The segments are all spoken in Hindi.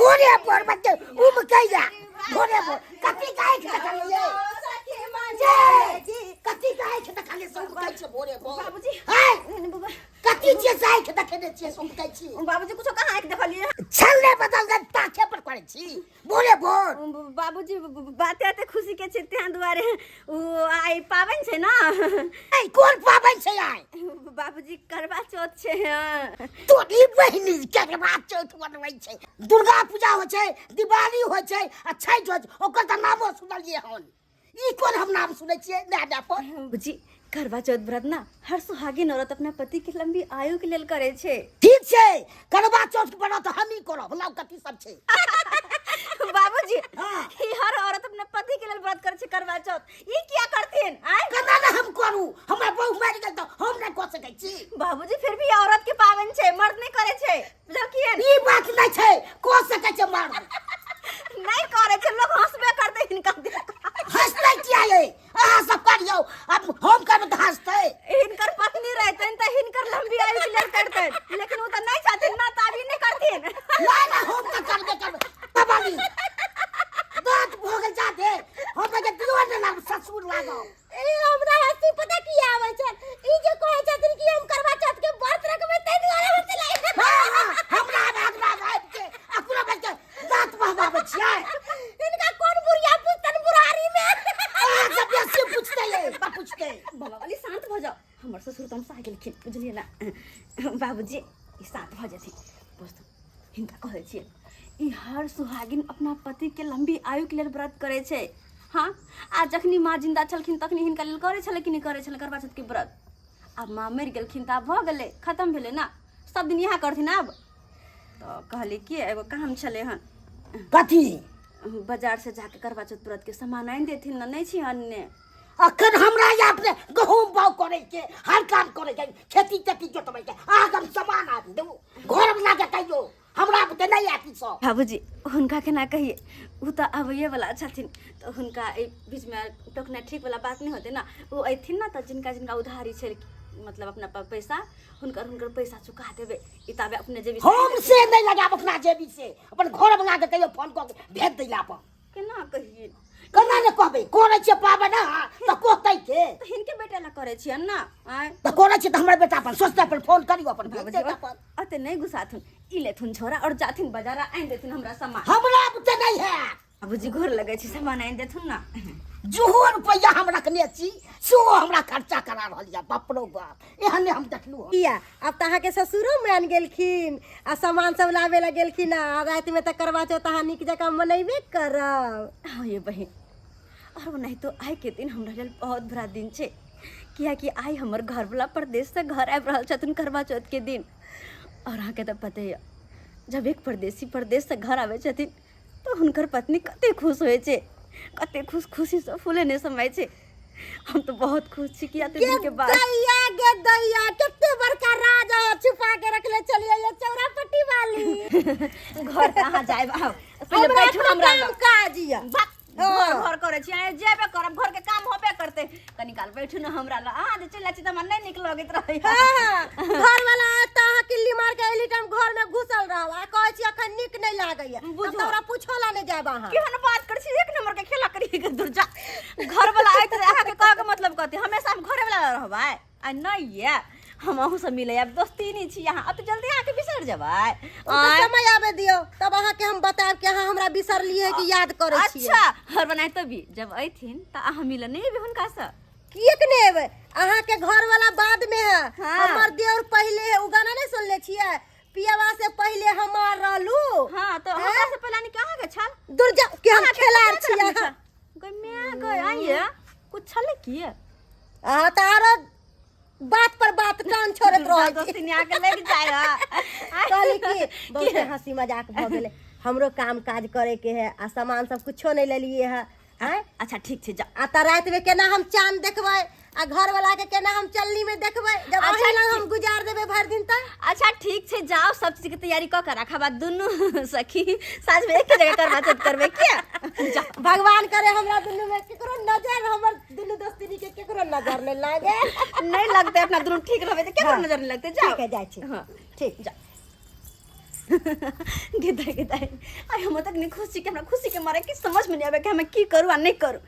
भोरे पर बच्चे उम कैया भोरे पर कति काहे के खालिए कति काहे के खालिए सब कहै छै भोरे पर बाबूजी है कति जे जाय के देखे छियै सब कहै छी बाबूजी कुछो कहाँ के देखलिए छल्ले बदल दे ताके पर करै छी भोरे भोर बाबूजी बाते आते खुशी के छै त्यहाँ दुआरे उ आई पावन छै ना ए कोन पावन छै आई बाबूजी करवा चौथ छै तोरी बहिनी करवा चौथ बनबै छै दुर्गा पूजा होइ छै दिवाली होइ छै आ छठ होइ छै ओकर त नामो सुनलिए हन ई कोन हम नाम सुनै छियै दादा पर बाबूजी करवा चौथ व्रत ना हर सुहागिन औरत अपना पति के लंबी आयु के लेल करे छै ठीक छै करवा चौथ के व्रत हमही करब भला कथि सब छै बाबूजी हां ई हर औरत अपने पति के लेल व्रत करे छै करवा चौथ ई क्या करथिन आय केना ना हम करू हमरा बहु मारि गेल त हम नै क सकै छी बाबूजी फिर भी औरत के पावन छै मर्द नहीं करे छै बुझकिन ई बात नै छै क सकै छै मर्द नहीं करे छै लोग हंसबे करते हिनका हंसते किया ये अहाँ सब करियो अब हम करब त हंसते हिनकर पत्नी रहतन त हिनकर लंबी आयु के लेल करतन लेकिन वो त नहीं चाहथिन ना ताबी नहीं करथिन ना ना हम त करबे करब बाबाली बात भोग जाते हम के दियो न नाम ससुर लागो ए हमरा हंसी पता की आवे छै ई जे कहै छथिन कि हम करवा चौथ के व्रत रखबै तै दुआरे हंसी लागे हमरा भाग के अपना बच्चा दांत बहबाबै छियै इनका कौन बुढ़िया पूछतन बुढ़ारी में अहाँ सब बेसी पूछते ये पूछते बाबा वाली शांत भ जाओ हमर ससुर तम सा गेलखिन बुझलिए ना बाबूजी ई शांत भ जथिन दोस्त हिनका कहै छियै ई हर सुहागिन अपना पति के लंबी आयु के लेल व्रत करे छै हाँ आज जखनी माँ जिंदा छलखिन तखनी हिनका लेल करे छले कि नहीं करे छले करवा चौथ के व्रत अब माँ मरि गेलखिन त भ गेलै खत्म भेलै ना सब दिन यहाँ करथिन अब तो कहली कि एगो काम छले हन कथी बाजार से जाके करवा चौथ व्रत के सामान आनि देथिन ना नहीं छी अन्ने अखन हमरा या अपने गहूम बाउ करे के हर काम करे के खेती तेती जोतबै के अहाँ हम सामान आ दू घर में लाके कहियो हमरा पे नहीं आती सो बाबूजी हुनका के ना कहिए उ त आबैए वाला छथिन तो हुनका बीच में टोकना ठीक वाला बात नहीं होते ना वो अथिन ना तो जिनका जिनका उधारी छै मतलब अपना पैसा हुनकर पैसा चुका देबे ई ताबे अपने जेबी हम से नहीं लगाब अपना जेबी से अपन घर में लाके कहियो फोन क भेज दैला पर केना कहिए केना ने कहबै करे छै पाबे ना त कहतै के तो हिनके बेटा ला करे छियन ना आय त करे छै त हमर बेटा अपन सोचते अपन फोन करियो अपन भेज बाबूजी देता अपन अते नहीं गुसाथुन ई लेथुन छोरा और जाथिन बाजार आइन देथुन हमरा सामान हमरा बुते नहीं है बाबूजी घर लगे छी सामान आइन देथुन ना जुहो रुपया हम रखने छी सो हमरा खर्चा करा रहल या बाप रो बाप एहने हम देखलु किया अब तहाँ के ससुरो मान गेलखिन आ सामान सब लावे ला गेलखिन आ रात में त करवा चौथ अहाँ निक जका मनैबे करब हाँ ये बहन और नहीं तो आइ के दिन हमरा लेल बहुत बड़ा दिन छै किया कि आई हमर घर वाला प्रदेश से घर आबि रहल छथिन करवा चौथ के दिन और अहाँ के तो पते है जब एक परदेसी प्रदेश से घर आवे छथिन तो हुनकर पत्नी कते खुश होय छै कते खुशी से फूले ने समय छै हम तो बहुत खुश छी कि आते दिन के बाद दैया गे दैया कितने बड़का राज छुपा के रखले चलिए ये चौरापट्टी वाली घर कहाँ जाए पहले बैठो हमरा काम काज या घर करे छी आए जेबे करब घर के काम होबे करते कनी काल बैठू न हमरा ला आ जे चला छी त मन नहीं निक लगत रहे घर वाला त किल्ली मार के एली टाइम घर में घुसल रहल आ कहै छी अखन निक नहीं लागैया तोरा पूछोला नहीं जाब अहाँ केहन बात कर छी एक नंबर के खेला करी के दूर जा घर वाला आइत रहे अहाँ के कह के मतलब कहते हमेशा हम घरे वाला रहबै आ नहीं ये हम अहू से मिले अब दोस्ती नहीं छी यहाँ अब तो जल्दी आके बिसर जबै समय आवे दियो तब अहाँ के हम बताएब कि अहाँ हमरा बिसर लिए कि याद करे छी अच्छा हर बनाए तभी जब अइथिन त अहाँ मिले नहीं भी हुनका से किएक ने एबे अहाँ के घर वाला बाद में है हमर देवर पहले उ गाना नहीं सुनले छियै पियावा से पहले हमार रहलू हां तो हमरा से पहले नहीं कहां के छल दूर जा के हम खेलार छियै गय मैं गय आइए कुछ छले की अहाँ त आरो बात पर बात कान छोड़त रह दोस्ती ने आके लग जाएगा कहली कि बहुत हंसी मजाक भ गेले हमरो काम काज करे के है आ सामान सब कुछो नहीं ले लिए है अच्छा ठीक छै जा आ त रात में केना हम चांद देखबै आ घर वाला के केना हम चलनी में देखबै जब अच्छा, अहिना हम गुजार देबे भर दिन त अच्छा ठीक छै जाओ सब चीज के तैयारी क के रखा बा दुनु सखी साथ में एक जगह करवा चौथ करबे क्या भगवान करे हमरा दुनु में केकरो नजर हमर दुनु दोस्ती के केकरो नजर नहीं लागे नहीं लगते अपना दुनु ठीक रहबे त केकरो नजर नहीं लगते जाओ ठीक है जाय छी हां ठीक जा गिदाई गिदाई आई हम तक नहीं खुशी के हमरा खुशी के मारे कि समझ में नहीं आवे कि हमें की करूँ आ नहीं करूँ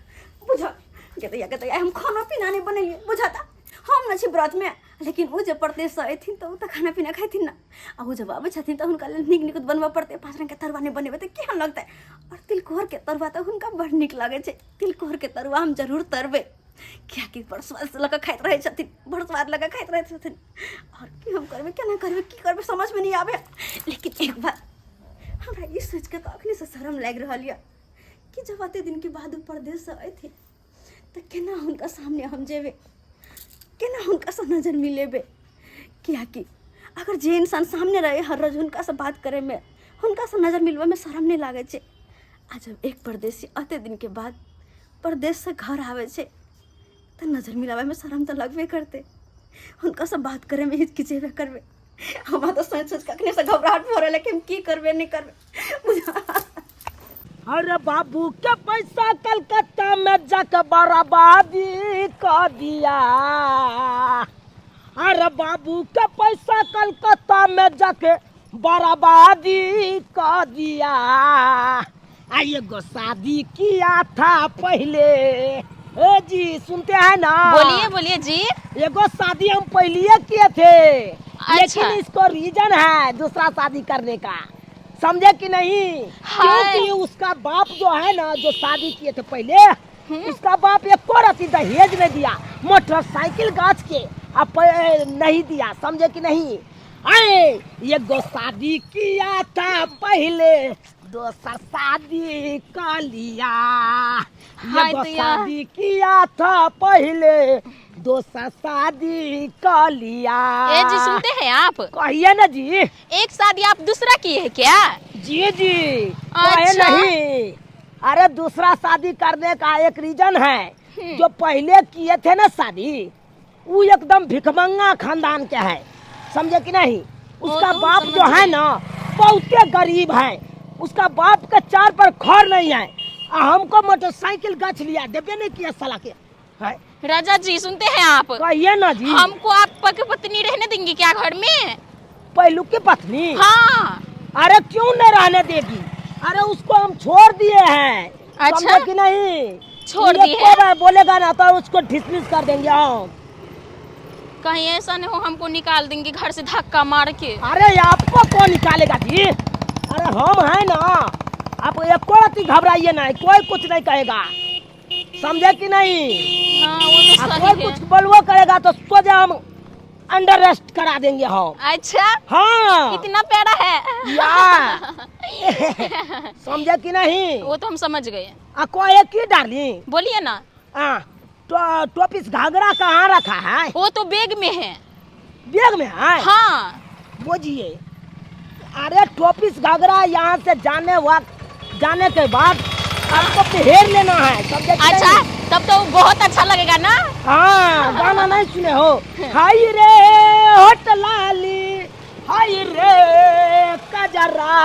बुझा गिदाई हम खाना पीना नहीं बनैलिए बुझाता हम न छी व्रत में लेकिन वो जब परदेश से अयथिन तो तो खाना पीना खाइथिन ना आ वो जब आबै छथिन तो हुनका लेल नीक नीक बनबऽ पड़तै 5 रंग के तरुआ नहीं बनेबै तऽ केहन लगतै और तिलकोर के तरुआ तऽ हुनका बड़ नीक लागै छै तिलकोर के तरुआ हम जरूर तरबै क्या कि बड़ स्वाद लगा खाइत रहे छथिन बड़ स्वाद लगा खाइत रहे छथिन और की हम करबै केना करबै की करबै समझ में नहीं आवे लेकिन एक बात हमरा ई सोच के तो अखनी से शर्म लाग रहल या कि जब एते दिन के बाद परदेश से अयथिन तऽ केना हुनका सामने हम जेबै केना हुनका से नजर मिलेबे क्या कि अगर जे इंसान सामने रहे हर रोज हुनका से बात करे में हुनका से नजर मिलबे में शर्म नहीं लागे छे आ जब एक परदेसी अते दिन के बाद परदेश से घर आवे छे तो नजर मिलावे में शर्म तो लगबे करते हुनका से बात करे में हिचकिचेबे करबे हमरा तो सोच सोच कखने से घबराहट हो रहा लेकिन की करबे नहीं करबे अरे बाबू के पैसा कलकत्ता में जाके बर्बादी कर दिया। अरे बाबू के पैसा कलकत्ता में जाके बर्बादी कर दिया। आइए गो शादी किया था पहले। ए जी सुनते हैं ना? बोलिए बोलिए जी। एगो शादी हम पहले किए थे। अच्छा। लेकिन इसको रीजन है दूसरा शादी करने का, समझे कि नहीं? क्योंकि उसका बाप जो है ना जो शादी किए थे पहले उसका बाप एक को रति दहेज नहीं दिया, मोटरसाइकिल गाछ के अब नहीं दिया, समझे कि नहीं? आए ये गो शादी किया था पहले दूसरा शादी कर लिया। ये गो शादी किया था पहले दूसरा शादी कर लिया। ए जी सुनते हैं आप? कहिए ना जी। एक शादी आप दूसरा किए हैं क्या? जी जी। अच्छा। नहीं, अरे दूसरा शादी करने का एक रीजन है। जो पहले किए थे ना शादी वो एकदम भिखमंगा खानदान के है, समझे कि नहीं? उसका तो बाप जो है ना बहुत गरीब है, उसका बाप के चार पर खौर नहीं है। हमको मोटरसाइकिल गछ लिया, देवे नहीं किया साला के है। राजा जी सुनते हैं आप? कहिए ना जी। हमको आपकी पत्नी रहने देंगी क्या घर में? पहलू की पत्नी? हाँ। अरे क्यों नहीं रहने देगी? अरे उसको हम छोड़ दिए हैं। अच्छा। समझे कि नहीं? छोड़ ये दिए हैं? बोलेगा ना तो उसको डिसमिस कर देंगे हम। कहीं ऐसा नहीं हो हमको निकाल देंगे घर से धक्का मार के। अरे आपको कौन निकालेगा जी? अरे हम है ना, आप एक रति घबराइए ना, कोई कुछ नहीं कहेगा, समझे कि नहीं? हाँ वो तो कोई सही कुछ है। बोलवो करेगा तो सोचे हम अंडर अरेस्ट करा देंगे हम। अच्छा। हाँ इतना प्यारा है। समझे कि नहीं? वो तो हम समझ गए। कोई की डार्लिंग बोलिए ना। तो टोपिस घाघरा कहाँ रखा है? वो तो बैग में है। बैग में है? हाँ। बोझिए। अरे टोपिस घाघरा यहाँ से जाने के बाद आपको पहर लेना है, समझे कि अच्छा नहीं? तब तो बहुत अच्छा लगेगा ना। हाँ गाना नहीं सुने हो? हाय रे होटलाली, हाय रे कजरा,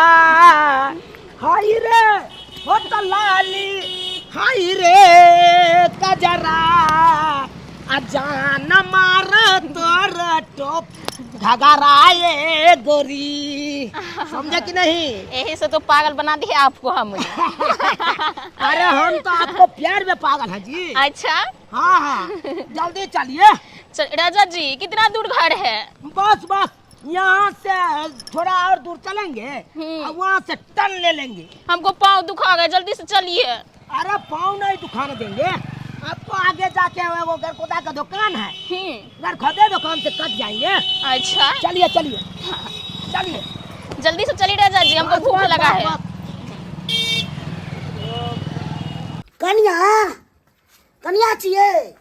हाय रे होटलाली, हाय रे कजरा, अजान मार तोर टोप घगराए गोरी, समझे कि नहीं? यही से तो पागल बना दिए आपको हम। अरे हम तो आपको प्यार में पागल है जी। अच्छा। हाँ हाँ जल्दी चलिए। राजा जी कितना दूर घर है? बस बस यहाँ से थोड़ा और दूर चलेंगे और वहाँ से टन ले लेंगे। हमको पाँव दुखा गए, जल्दी से चलिए। अरे पाँव नहीं दुखाने देंगे आपको, आगे जाके वो गरखोदा का दुकान है, गरखोदे दुकान से कट जाएंगे। अच्छा चलिए चलिए चलिए जल्दी से चलिए राजा जी, हमको भूख लगा है। कन्या कन्या चाहिए।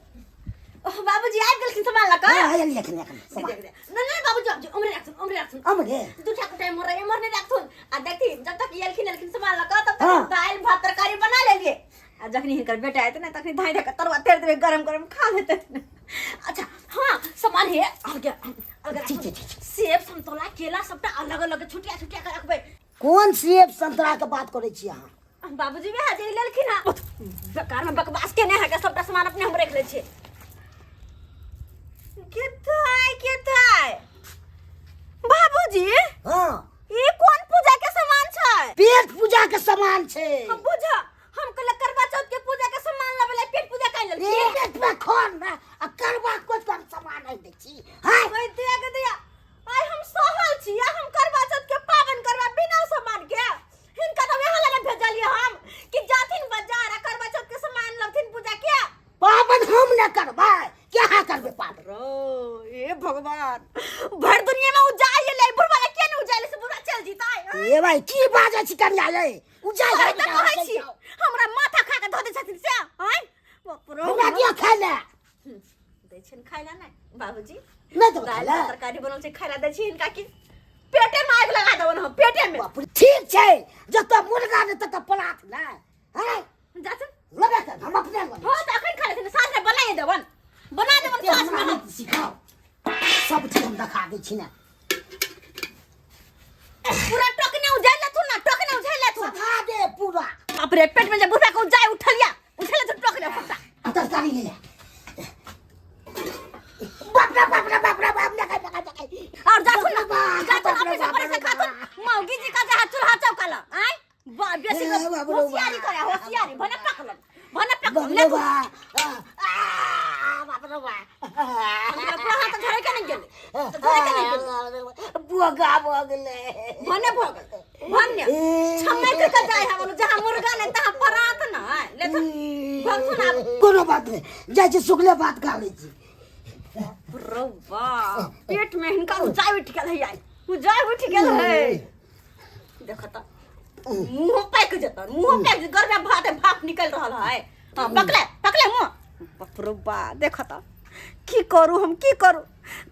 बाबूजी आबि गेलखिन सामान लऽ कऽ। हाँ ये लेकिन नहीं बाबूजी उम्र राखथुन अमरे दू टा टाइम हो रहा है, नहीं राखथुन। आ देखी जब तक एलखिन सामान लऽ कऽ तब हाँ। तक दाल भात तरकारी बना लेलिए। आ जखनी हिनकर बेटा एतै ने तखनी धाइ धऽ कऽ तरुआ तर देबै, गरम गरम खा लेतै। अच्छा हाँ सामान है आ गया। ठीक। सेब संतोला केला सबटा अलग अलग छुटिया छुटिया के रखबै। कौन सेब संतरा के बात करे छी अहाँ? बाबूजी भी हाजिर लेलखिन हँ। बेकार में बकवास केने है, सबटा सामान अपने हम रख लै छियै। केताय बाबूजी हाँ ई कौन पूजा के सामान छै? पेट पूजा के सामान छे। हम बुझा हम कल करवा चौथ के पूजा के सामान लेबे पेट पूजा काहे लेल छी? पेट में खोन ना आ करवा कोन सामान है दे छी। हां ओए दिया के दिया आई हम सहल छी या हम करवा चौथ के पावन करवा बिना सामान के हिनका तो यहाँ लगे भेजलिए हम कि जाथिन बाजार आ करवा चौथ के सामान लथिन पूजा के। पावन हम न करबा क्या करबे पावन। रो ए भगवान भर दुनिया में उजाय ले बुढ़वा के केन उजाय से बुढ़ा चल जीता है। ए भाई की बाजे छी कन्या ये उजाय है त कहै छी हमरा माथा खा के धो दे छथिन से हैं बाप रे हमरा दिया खाय ले दै छन खाइला नै बाबूजी नहीं तो दाल खाला तरकारी बनल छै खाइला दै छी इनका की पेटे में आग लगा देबन हम पेटे में। बाप रे ठीक छे जत मुर्गा ने तत पलाट ना हैं जाछन लगा के हम अपने हो त अखन खा लेथिन साथ में बनाई देबन बना देबन साथ में हम सिखाओ सब चीज हम दिखा दे छी ना पूरा टोकने उजाय ले तू ना टोकने उजाय ले तू सिखा दे पूरा। बाप रे पेट में जब बुढ़ा को उजाय उठलिया उठले तो टोकने फटा तरकारी ले ले बाप रे बाप ना खाई और जाखुन ना जाखुन अपने से परे से खातुन मौगी जी का जहां चूल्हा चौकाला हैं बा बेसी होशियारी करे होशियारी भने पकल ले तू बाप रे बा हमरा हाथ धरे के नहीं गेले धरे के नहीं गेले बुआ गेले भने भगल भन्ने छम्मै के जाय हम जहां मुर्गा ने तहां परात ना ले तू भगसुन आप कोनो बात नहीं जाय छी सुगले बात कर ले छी। रौवा पेट में हिनका उजाय उठ गेल है उजाय उठ गेल है देखो त मुंह पैक जतन मुंह पैक गर्भे भाप निकल रहल है हां पकले मुंह बाप रे बा देखो त की करू हम की करू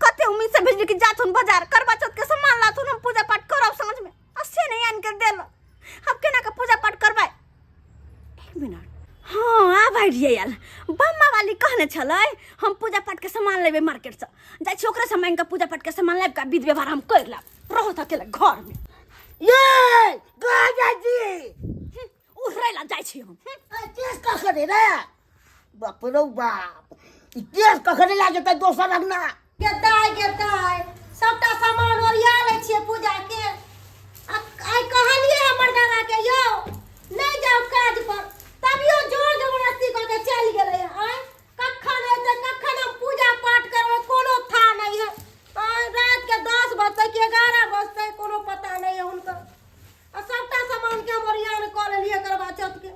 कते उम्मीद से भेजली कि जाथुन बाजार करवा चौथ के सामान लाथुन हम पूजा पाठ करब समझ में असे नहीं आन कर देल अब केना के पूजा पाठ करबै 1 मिनट हाँ आ भाई यार बम्मा वाली कहने छलै हम पूजा पाठ के सामान लेबे मार्केट से जाय छी ओकरा से मांग के पूजा पाठ के सामान लेब का विध व्यवहार हम कर लेब रहो त अकेले घर में ये गाजा जी उहरै ला जाय छी हम केस का करे रे बाप रे बाप ई केस का करे लागे त दोसर रंगना गेदाय सबटा सामान ओरिया ले छिए पूजा के आई कहलिए हमर दादा के यौ नहीं जाओ काज पर तभियो जोर जबरदस्ती क के चल गेलै आय कखन एते कखन हम पूजा पाठ करबै कोनो था नहीं है आय रात के 10 बजे के 11 बजे कोनो पता नहीं है उनका आ सबटा सामान के हम ओरियान क लेलिए करवा चौथ के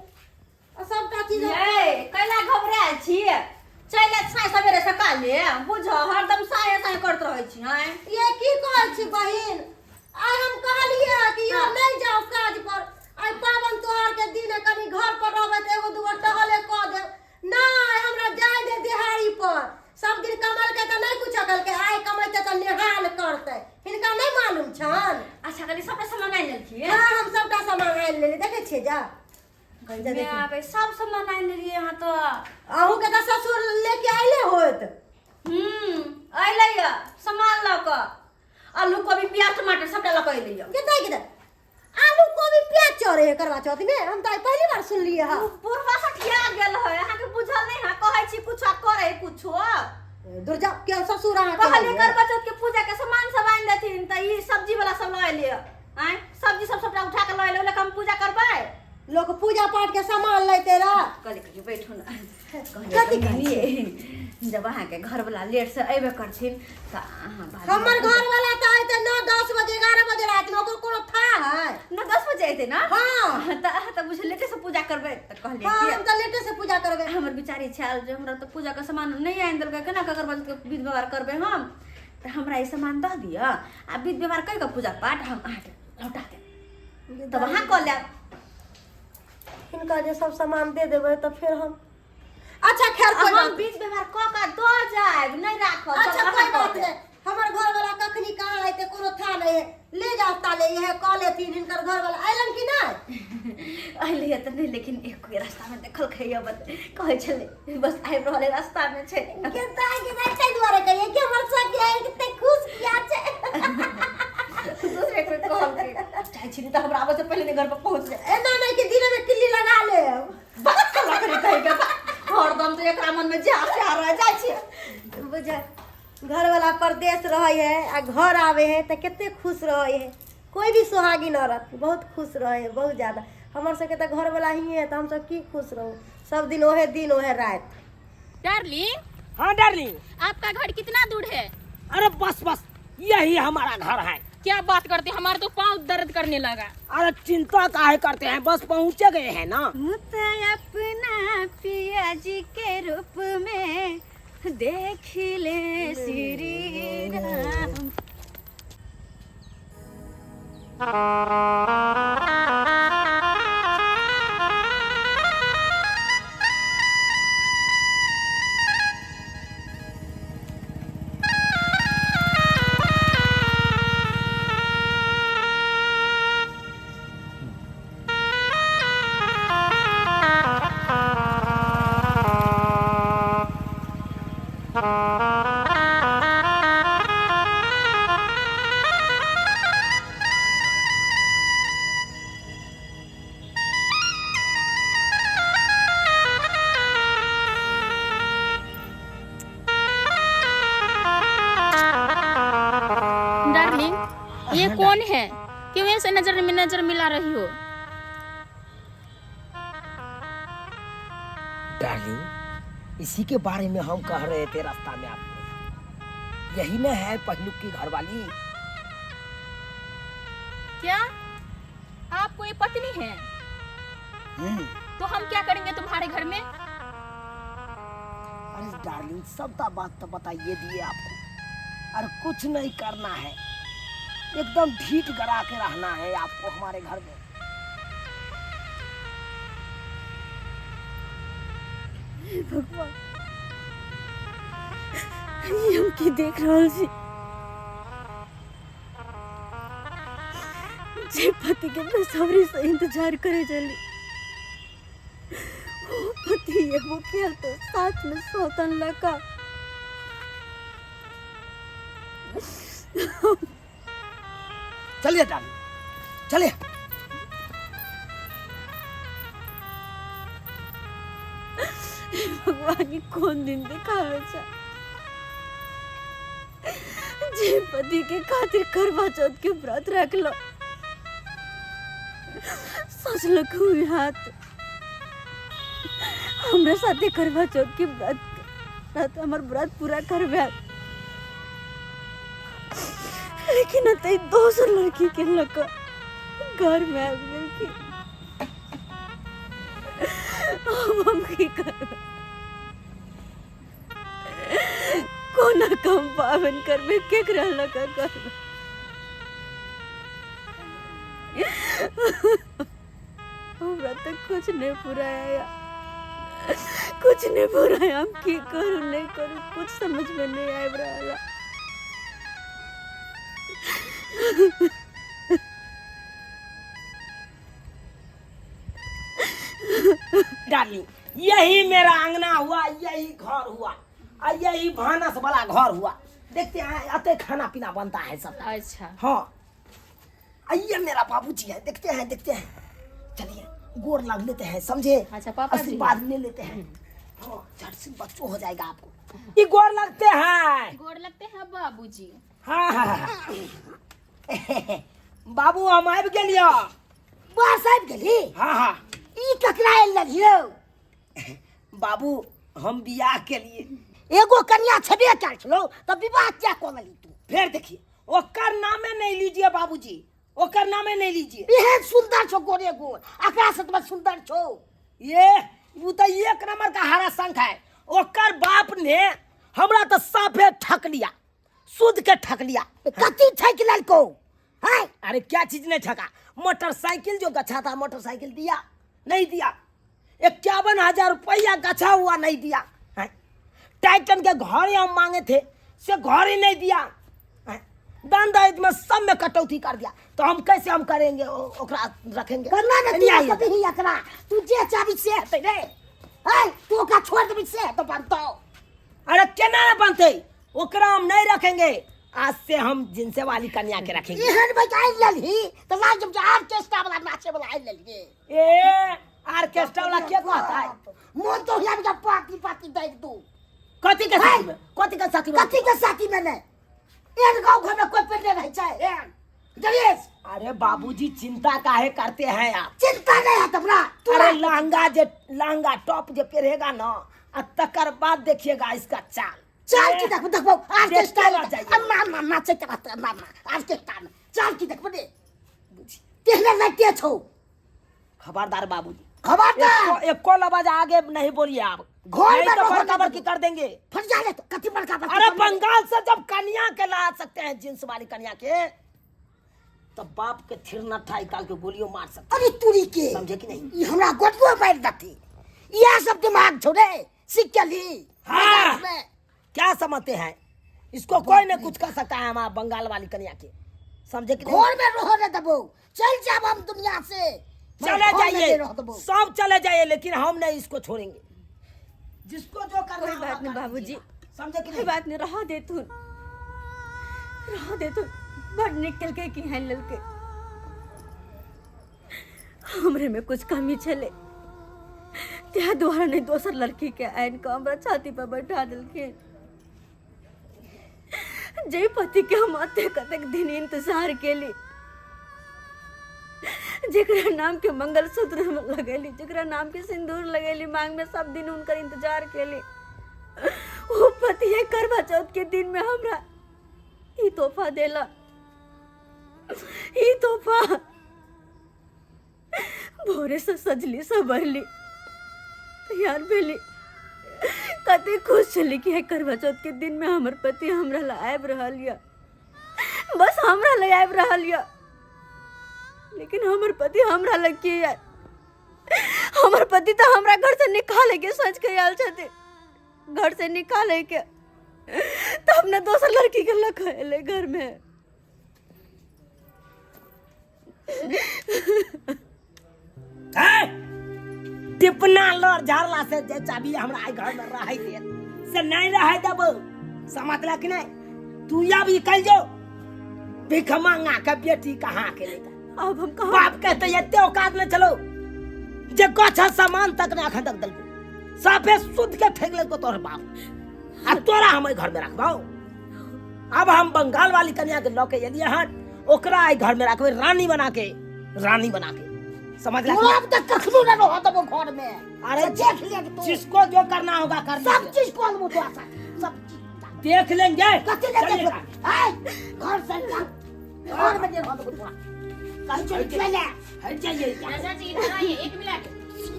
आ सबटा चीज ए कैला घबरा छी चले साय सवेरे सकाले बुझ हरदम साय करत रहै छी हैं ये की कहै छी बहिन आय हम कहलिए कि यो नहीं जाओ काज पर आय पावन त्योहार के दिन कनी घर पर रहबे त एगो दूगो टहले क दे नहीं हमरा जाय दे दिहाड़ी पर सब दिन कमल के त नहीं कुछ अकल के आय कमाइते त निहाल करते हिनका नहीं मालूम छन। अच्छा कनी सबटा सामान आनि लेलखिन हां हम सबटा सामान आनि लेली देखे छिए जा मैं आबे सब सामान आनि लेलिए यहाँ तो अहू के त ससुर लेके आइले होत अइले या सामान ल क आलू कोबी प्याज टमाटर सबटा ल क अइले या के आलू कोबी प्याज चढ़े है करवा चौथ में हम त पहली बार सुन लिए हां पूर्वा से ठिया गेल है अहाँ के बुझल नहीं है कहै छी कुछ करे कुछो दुर्जा के ससुर आ कहलिए करवा चौथ के पूजा के सामान सब आनि देथिन त ई सब्जी वाला सब ल अइले आय सब्जी सब सबटा उठा के ल अइले हम पूजा करबै लोग पूजा पाठ के सामान लेते रह कहलिए बैठो ना कथी कहलिए जब अहाँ के घर वाला लेट से अइबे करथिन त अहाँ बात हमर घर वाला त आइते 9 10 बजे 11 बजे रात में ओकर कोनो था है न 10 बजे आइते ना हां त अहाँ त बुझ लेटे से पूजा करबै त कहलिए हां कि हम त लेटे से पूजा करबे हमर बिचारी छाल जो हमरा त पूजा के सामान नहीं आइन देलकै केना ककर बात के विध व्यवहार करबै हम त हमरा ई सामान द दिया आ विध व्यवहार कइ के पूजा पाठ हम अहाँ के लौटा दे तब अहाँ क ले इनका जे सब सामान दे देबै त फिर हम अच्छा खैर कोई हम बात विध व्यवहार क के द जाब नहीं राखब अच्छा कोई बात नहीं हमर घर वाला कखनी कहां आइते कोनो था नहीं है ले जाओ ताले यह क लेथिन इनकर घर वाला आइलन कि नहीं अइले त नहीं लेकिन एक कोई रास्ता में देखल खइया बत कहै छले बस आइब रहले रास्ता में छै के ताई के बैठे दुआरे कहिए कि हमर सखी आइ किते खुश किया छै दूसरे को कहल के चाहे छी त हमरा आबे से पहले घर पर पहुंच जाए एना नहीं कि दिन में किल्ली लगा ले बात कला करे कहि के हरदम तो एकरा मन में जा से रह जाय छी बुझा घर वाला परदेश रहे है आ घर आवे है त केते खुश रहे है कोई भी सुहागिन औरत बहुत खुश रहे, बहुत ज्यादा। हमार सबके तो घर वाला ही है, तो हम सब की खुश रहो, सब दिन ओहे रात। डार्लिंग, हाँ डार्लिंग, आपका घर कितना दूर है? अरे बस बस यही हमारा घर है। क्या बात करते हैं, हमारा तो पाँव दर्द करने लगा। अरे चिंता काहे करते हैं, बस पहुँचे गए हैं ना। अपना पिया जी के रूप में देख ले श्री राम। डार्लिंग, ये कौन है? क्यों ऐसे नजर में नजर मिला रही हो? डार्लिंग, इसी के बारे में हम कह रहे थे रास्ता में आपको। यही न है पहलुक की घरवाली। क्या आप कोई पत्नी है? तो हम क्या करेंगे तुम्हारे घर में? अरे डार्लिंग, सब बात तो बताइए दिए आपको। अरे कुछ नहीं करना है, एकदम ढीठ गड़ा के रहना है आपको हमारे घर में। भगवान, ये हम की देख रहल छी जे पति के बेसब्री से इंतजार करे चली, वो पति एगो खेल तो साथ में सोतन लगा। चलिए डार्लिंग, चलिए। भगवान, ये कौन दिन दिखावे छा जे पति के खातिर करवा चौथ के व्रत रख लो, सोच लो कोई हाथ हमरे साथे करवा चौथ के व्रत हमर व्रत पूरा करवा, लेकिन अतई दोसर लड़की के लक घर में आ गई कि हम की करबे, कोना कम पावन करबे, केकरा लका करबे। हमरा तक कुछ नहीं पुराया, कुछ नहीं पुराया। हम की करूं नहीं करूं कुछ समझ में नहीं आए रहा। डार्लिंग, यही मेरा अंगना हुआ, यही घर हुआ और यही भानस वाला घर हुआ। देखते हैं अते खाना पीना बनता है सब। अच्छा, हाँ, ये मेरा बाबूजी है। देखते हैं चलिए गोर लग लेते हैं, समझे? अच्छा पापा जी, आशीर्वाद ले लेते हैं। हाँ, झट से बच्चों हो जाएगा आपको। ये गोर लगते हैं। गोर लगते हैं बाबूजी। हाँ। बाबू हम आबि गेलियो। बस आबि गेली। हाँ। ई ककरा लगियो? बाबू हम बियाह के लिए एगो कन्या छबे कर छलो, तो विवाह क्या कोली तू? फिर देखिए, ओकर नामे नहीं लीजिए बाबूजी, ओकर नामे नहीं लीजिए। ये सुंदर छो गोरे गो, आकाश से तो सुंदर छो। ये वो तो एक नंबर का हरा शंख है। ओकर बाप ने हमरा तो साफे ठक लिया, सुध के ठक लिया। कथी ठक ललको? है अरे क्या चीज नहीं ठका? मोटरसाइकिल जो गछा था, मोटरसाइकिल दिया नहीं दिया? 51,000 रुपया गछा हुआ नहीं दिया है? टाइटन के घर हम मांगे थे, से घर ही नहीं दिया है? दान दहेज में सब में कटौती कर दिया। तो हम कैसे हम करेंगे, ओकरा रखेंगे? करना नहीं नहीं आइए। कभी ही एकरा तू जे चाबी से हते रे। है तू का छोड़ देबी से तो बनतो। अरे केना न बनते? ओकरा हम नहीं रखेंगे। आज से हम जिनसे वाली कन्या के रखेंगे। एहन बजाई ललही तो लाज जब आर्केस्ट्रा वाला नाचे वाला आई ललिए। ए ऑर्केस्ट्रा वाला क्या कहता है? मोन तो हिया जब पार्टी देख तू। कथी के साथी में? कथी के साथी में? कथी के साथी में ने? एहन गांव घर में कोई पेटे रह जाए। दहेज अरे बाबूजी चिंता काहे करते हैं आप? चिंता नहीं है तब ना अरे लहंगा टॉप जो पहनेगा ना तकर बाद देखिएगा इसका चाल चाल की देखो आज के देखते स्टाइल रह जाइए। मामा नाचे करता मामा आज के स्टाइल चाल की देखो दे तेहने लगे छो खबरदार बाबूजी, खबरदार एको लबाज आगे नहीं बोलिए आप, घर नहीं में तो रहो बड़का ना बड़की कर देंगे। फट जाए तो कति बड़का अरे बंगाल से जब कन्या के ला सकते हैं जींस वाली कन्या के, तब बाप के थिरनठा निकाल के गोलियों मार सकते अरे तुरी के समझे कि नहीं? ये हमरा गोदगो बैठ जाती यह सब दिमाग छोड़े सीख के ली हाँ। में क्या समझते हैं इसको? कोई नहीं कुछ कर सकता है हमारा बंगाल वाली कन्या के, समझे कि नहीं? घर में रहो न दबो चल जाब हम दुनिया से चले जाइए, सब चले जाइए, लेकिन हम नहीं इसको छोड़ेंगे। जिसको जो करना कोई होगा बात नहीं कर बाबूजी, लीजिए। समझे कि कोई नहीं? बात नहीं, रहा दे तू बड़ निकल के की है ललके हमरे में कुछ कमी चले त्या द्वारा नहीं दोसर लड़की के आइन को हमरा छाती पर बैठा दिलके। जय पति के हम अते कतक दिन इंतजार केली, जेकरा नाम के मंगलसूत्र हम लगेली, जेकरा नाम के सिंदूर लगेली मांग में, सब दिन उनकर इंतजार केली। वो पति है करवा चौथ के दिन में हमरा ई तोहफा देला, ई तोहफा भोरे से सजली सबरली तैयार भेली, कते खुश चली कि है करवा चौथ के दिन में हमर पति हमरा ला आब रहल या, बस हमरा ला आब रहल या। लेकिन हमर पति हमरा लग के यार, हमर पति तो हमरा घर से निकाले के सोच के आयल छथि, घर से निकाले के तो अपने दोसर लड़की के लखले घर में। टिपना लड़ झाड़ला से जे चाबी हमरा आई घर में रहे दे से नहीं रहे देब, समझला कि नहीं? तू या भी कल जो भिख मांगा के बेटी कहाँ के लेता, अब हम कहाँ बाप कहते ये औकात में चलो जे गछ सामान तक ना अखन तक दलको, साफे शुद्ध के फेंक ले को तोहर बाप, अब तोरा हम घर में रखबाओ। अब हम बंगाल वाली कन्या के लौके यदि हट ओकरा आई घर में रखबे रानी बना के, समझ ला? अब तक कखनो न रहो तब घर में अरे देख ले तू जिसको जो करना होगा कर सब लीजिए। चीज को अलमु तो आसा सब चीज देख लेंगे। कते ले चलिए। देख हाय घर से निकाल घर में दे रहो तो पूरा कहीं चल चले ले हट जाइए, चाचा जी इधर आइए, 1 मिनट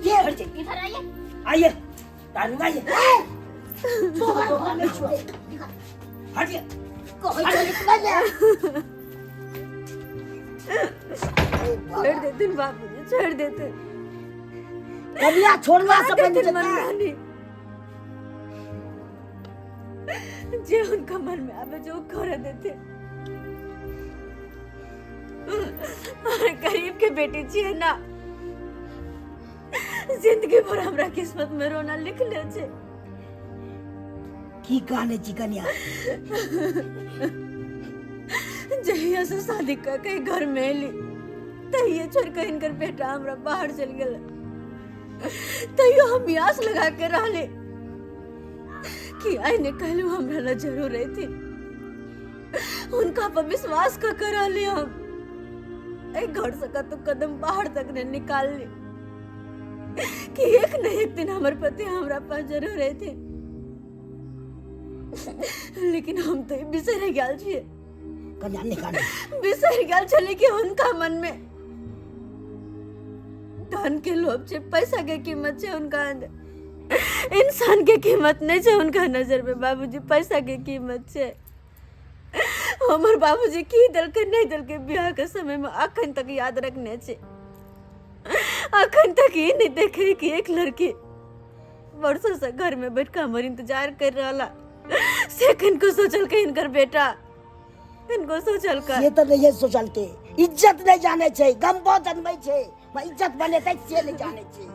ये हट जाइए, इधर आइए। आइए तानू आइए, तो घर में छोड़ हटिए। कहीं चल निकल ले छोड़ देते बाबू, छोड़ देते कन्या छोड़ना सब बन देते जाता है मनमानी, जे उनका मन में आवे जो कर देते। और गरीब के बेटी छिए ना, जिंदगी भर हमरा किस्मत में रोना लिख ले छे। की कहने छी कन्या जहिया से शादी करके घर में एली तहिए छोड़ के इनकर बेटा हमरा बाहर चल गेल, तैयो हम आस लगा के रहले कि आइने कहलू हमरा ला जरूर रहती, उनका पर विश्वास का करा ले हम एक घर से तो कदम बाहर तक ने निकाल ली कि एक न एक दिन हमारे पति हमरा पास जरूर रहते। लेकिन हम तो बिसर गल छिए, कन्या निकाल बिसर गल छले कि उनका मन में धन के लोभ छे, पैसा के कीमत छे उनका अंदर, इंसान के कीमत नहीं छे उनका नजर में। बाबूजी पैसा के कीमत छे, हमर बाबूजी की दल के नहीं दल के ब्याह के समय में अखन तक याद रखने छे, अखन तक ये नहीं देखे कि एक लड़की वर्षों से घर में बैठ के हमार इंतजार कर रहा सेकंड को सोचल के इनकर बेटा, इनको सोचल का ये तो नहीं सोचल के इज्जत नहीं जाने छे, गम बहुत जनमै छे, इज्जत बने तक से नहीं जाने छे।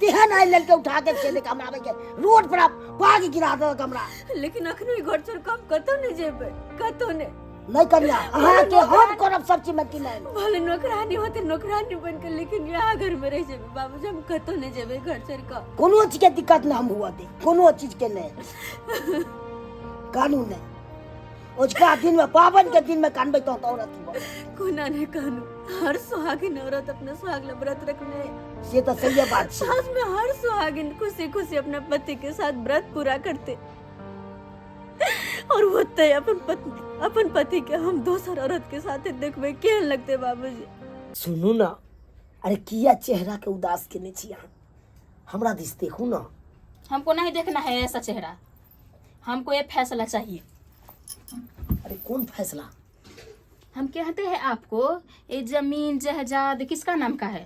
तेहन आई लड़के उठा के चले कमरा में के रोड पर पाग गिरा दो कमरा। लेकिन अखनो घर छोड़ कब कतो नहीं जेबे, कतो ने नहीं कन्या अहाँ के हम करब सब चीज में कि नहीं भले नौकरानी होते नौकरानी बन के, लेकिन यहाँ घर में रह जेबे बाबूजी, हम कतो नहीं जेबे घर छोड़ के। कोनो चीज के दिक्कत ना हम हुआ दे, कोनो चीज के नहीं कानून है उसका दिन में पावन के दिन में कानबे तो औरत कोना ने कानू हर सुहागिन औरत अपने सुहाग ला व्रत रखने से तो सही है बात छे। सास में हर सुहागिन खुशी खुशी अपने पति के साथ व्रत पूरा करते और वो तय अपन पति के हम दूसर औरत के साथ देखबे केहन लगते बाबूजी। सुनू ना, अरे किया चेहरा के उदास के नहीं छिया, हमरा दिस देखू ना। हमको नहीं देखना है ऐसा चेहरा, हमको ये फैसला चाहिए। अरे कौन फैसला? हम कहते हैं आपको ये जमीन जायदाद किसका नाम का है?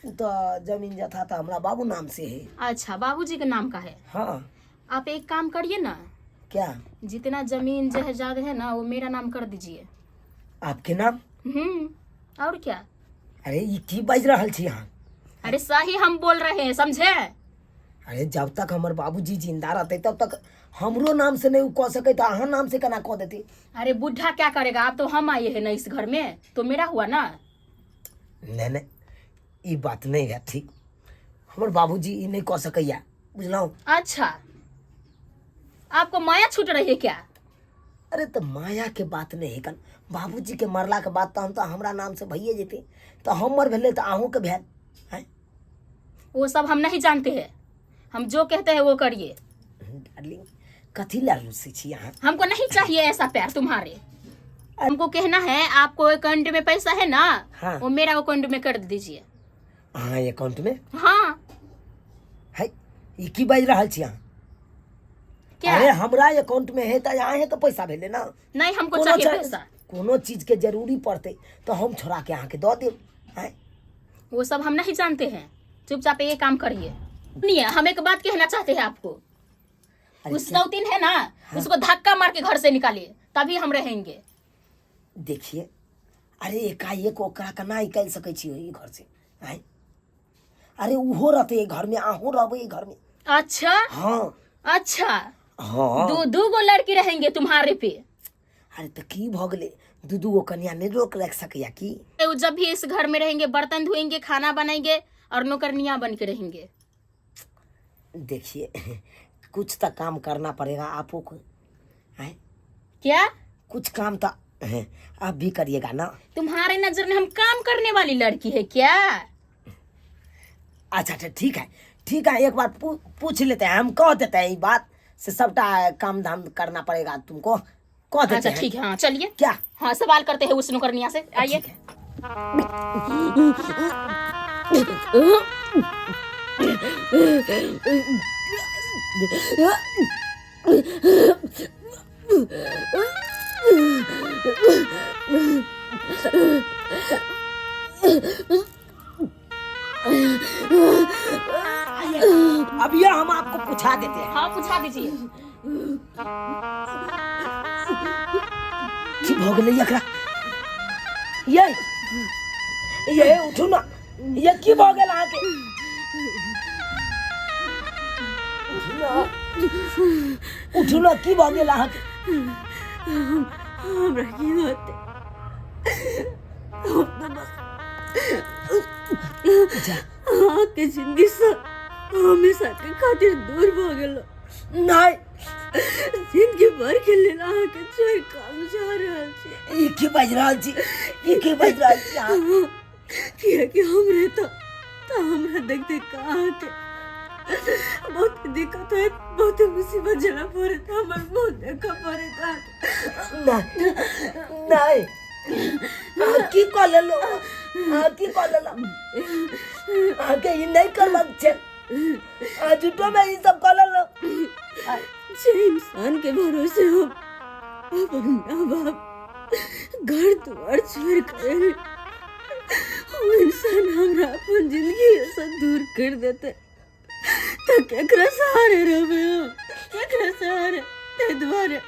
वो तो जमीन जथा था हमरा बाबू नाम से है। अच्छा, बाबूजी के नाम का है। हाँ। आप एक काम करिए ना, क्या? जितना जमीन जायदाद है ना वो मेरा नाम कर दीजिए। आपके नाम? और क्या? अरे ये की बज रहा छी यहाँ? अरे सही हम बोल रहे हैं, समझे? अरे जब तक हमारे बाबूजी जिंदा रहते तब तक हमरो नाम से नहीं कह सके तो अहाँ नाम से केना कह देते? अरे बुढ़ा क्या करेगा, आप तो हम आए हैं ना इस घर में, तो मेरा हुआ ना। नहीं ये बात नहीं है ठीक, हमारे बाबूजी ये नहीं कह सकैया, बुझलौ? अच्छा, आपको माया छूट रही है क्या? अरे तो माया के बात नहीं है, बाबूजी के मरला के बाद तो हम तो हमरा नाम से भैया जेते, तो हम मर भेले तो आहू के भेल हैं। वो सब हम नहीं जानते हैं, हम जो कहते हैं वो करिए। डार्लिंग कथी लालू से छी यहाँ? हमको नहीं चाहिए ऐसा प्यार तुम्हारे। हमको कहना है आपको अकाउंट में पैसा है ना, हाँ। वो मेरा अकाउंट में कर दीजिए। हाँ अकाउंट में? हाँ। है ये की बाज रहा छी यहाँ? क्या? अरे हमरा अकाउंट में है तो यहाँ है तो पैसा भेले ना। नहीं, हमको चाहिए पैसा। कोनो चीज के जरूरी पड़ते तो हम छोड़ा के यहाँ के दो दे। वो सब हम नहीं जानते हैं, चुपचाप ये काम करिए। सुनिए, हम एक बात कहना चाहते हैं आपको। उस सौतीन है ना, उसको धक्का मार के घर से निकालिए, तभी हम रहेंगे। देखिए, अरे एकाएक ओकरा के ना निकाल सकै छी ई घर से। अरे उहो रहते घर में, आहू रहबे घर में। अच्छा। हाँ। अच्छा। हाँ। दो गो लड़की रहेंगे तुम्हारे पे। अरे तो की भ गेले, दू गो कन्या नहीं रोक रख सकिया की? वो जब भी इस घर में रहेंगे बर्तन धोएंगे, खाना बनाएंगे और नौकरनियां बन के रहेंगे। देखिए कुछ तो काम करना पड़ेगा आपको को। क्या? कुछ काम तो आप भी करिएगा ना। तुम्हारे नजर में हम काम करने वाली लड़की है क्या? अच्छा ठीक है एक बार पूछ लेते हैं, हम कह देते हैं ये बात से सबटा काम धाम करना पड़ेगा तुमको, कह देते हैं। अच्छा ठीक है, हाँ चलिए। क्या? हाँ सवाल करते हैं उस नौकरनिया से, आइए। अब ये हम आपको पूछा देते हैं। हाँ पूछा दीजिए। की भ गेलै एकरा? ये उठू ना, ये की भ गेल अहाँ के? उठू ना की भ गेल अहाँ के? हमरा की होते के जिंदगी से हमेशा के खातिर दूर भ गेलो। नहीं, जिंदगी भर के लिए के छोड़ काम जा रहल छी। ई की बाज रहल छी? अहाँ? कि हम रहता तो हमरा देखते कहाँ के बहुत दिक्कत है, बहुत मुसीबत झेला पड़े, हमर बहुत देखा पड़े कहाँ नहीं की कह लेलो? आगे ये नहीं करबाक छै, झूठो में ये सब कह लेलो। जे इंसान के भरोसे हम अपन माँ बाप घर द्वार छोड़ कर वो इंसान हमरा अपन जिंदगी से दूर कर देते तो केकरा सहारे रहबे हम, केकरा सहारे? ते द्वारे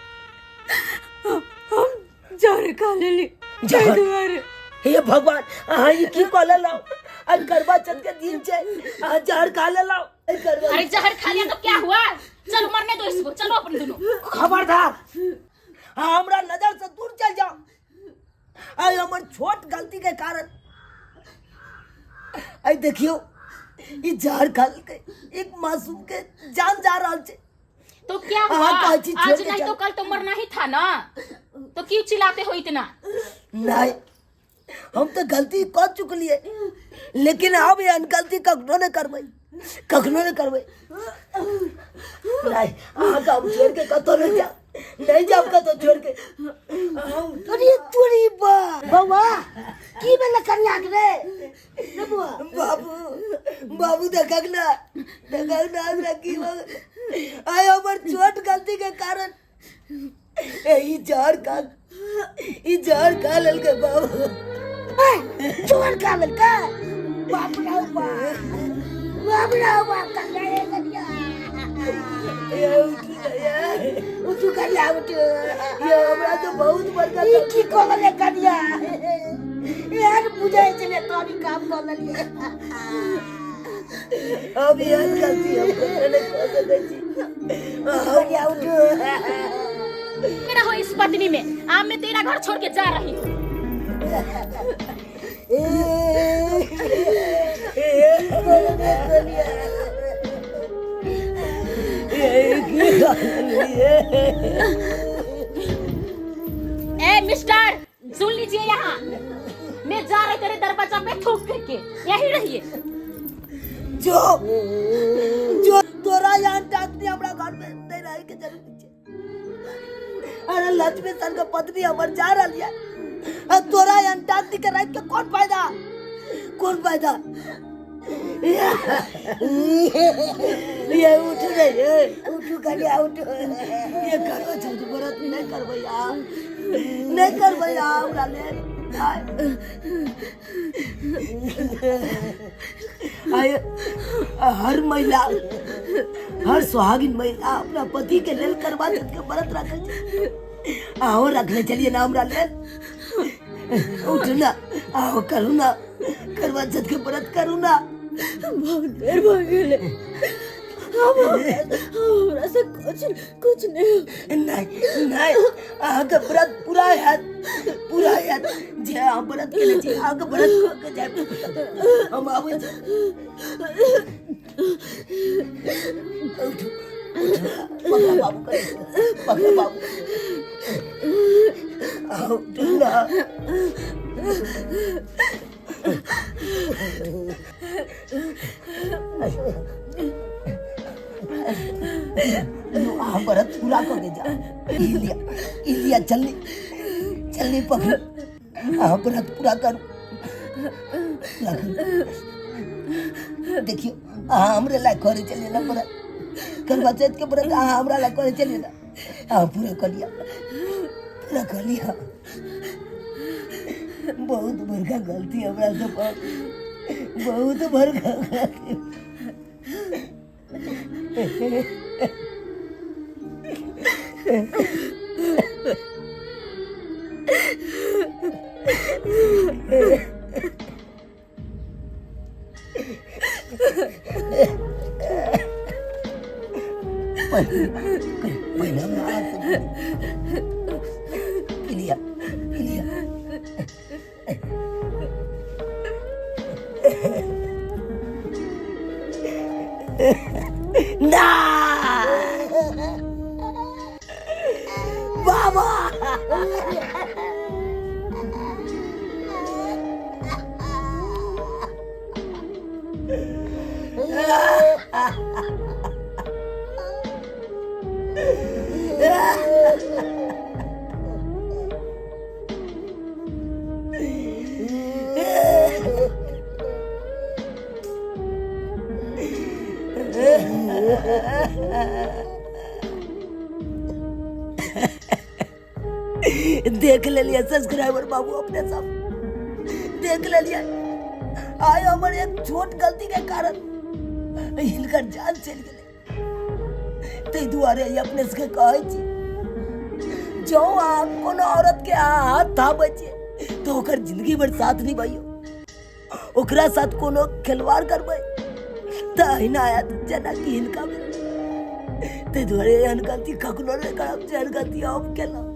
हम जहर खा लेली, ते द्वारे। हे भगवान, अहाँ ये की कह लेलो? आज करवा चौथ के दिन छै, आज जहर खा लेलो। अरे जहर खा लिया तो क्या हुआ? चलो मरने दो इसको, चलो अपन दोनों। खबरदार, हमरा नजर से दूर चल जाओ। आई हमर छोट गलती के कारण आई देखियो ई जहर खा के एक मासूम के जान जा रहल छै। तो क्या हुआ? हाँ, चीज छोड़ आज के नहीं चल। तो कल तो मरना ही था ना, तो क्यों चिल्लाते हो इतना? नहीं, हम तो गलती कर चुकलिए, लेकिन अब ये गलती कखनो ने करबै, कखनो ने करबै। नहीं, अहाँ का हम छोड़ के कतो नहीं जा, नहीं जाब कतो छोड़ के। अरे तोरी बा बउआ की बेला कन्या रे रे बुआ बाबू देखक ना हमरा की आय हमर छोट गलती के कारण ई जहर खा लेल के बाबू जहर खा लेल का बाप रे बाप कन्या रे कन्या उठू कन्या उठू ये हमरा तो बहुत बड़का ई की कोले कन्या यार बुझाई चले तोरी काम कर लेलिए अब यार गलती हम करने को सके छी कन्या उठू मेरा हो इस पत्नी में, अब मैं तेरा घर छोड़ के जा रही हूँ। ए मिस्टर, सुन लीजिए यहाँ, मैं जा रही तेरे दरवाजा पे थूक फेंक के, यही रहिए। जो तोरा यहाँ डाकनी हमरा घर में नहीं रहे के जरूरत है। अरे लक्ष्मी सन का पत्नी हमर जा रही है, तोरा यहाँ डाकनी के रह के कौन फायदा ये उठ रे उठू कन्या उठू ये करो छठ व्रत नहीं करबै हमरा ले आय हर महिला हर सुहागिन महिला अपना पति के लेल करवा चौथ के व्रत रखे छै। आओ रखले चलिए ना हमरा लेल, उठ ना आओ करू ना करवा चौथ के व्रत करू ना। बहुत देर हो गेले, हमरा से कुछ नहीं अहाँ के व्रत पूरा हैत जे अहाँ व्रत केले छी, अहाँ के व्रत क के जाय हम आबै छी। उठू पकड़ा बाबू आओ उठू ना अहाँ व्रत पूरा करके जा। इलिया चलनी पकड़, अहाँ व्रत पूरा करू। देखियो अहाँ हमरे लायक करे चलिए ना व्रत, करवा चौथ के व्रत अहाँ हमरा लायक करे चलिए ना, अहाँ पूरा कर लिया। बहुत बड़का गलती हमरा से, बहुत बड़का गलती। पहिला इलिया ना बाबा देख लिया सब्सक्राइबर बाबू अपने सब देख लिया। आय हमारे एक छोट गलती के कारण इनकर जान चल गए, ते दुआरे अपने से कहे छी जो आप कोनो औरत के हाथ थामे छी तो ओकर जिंदगी भर साथ नहीं भाइयो, ओकरा साथ कोनो खिलवाड़ करबै त हिनायत जना की हिनका ते दुआरे एहन गलती कखनो नहीं करब जेहन गलती हम केलहुँ।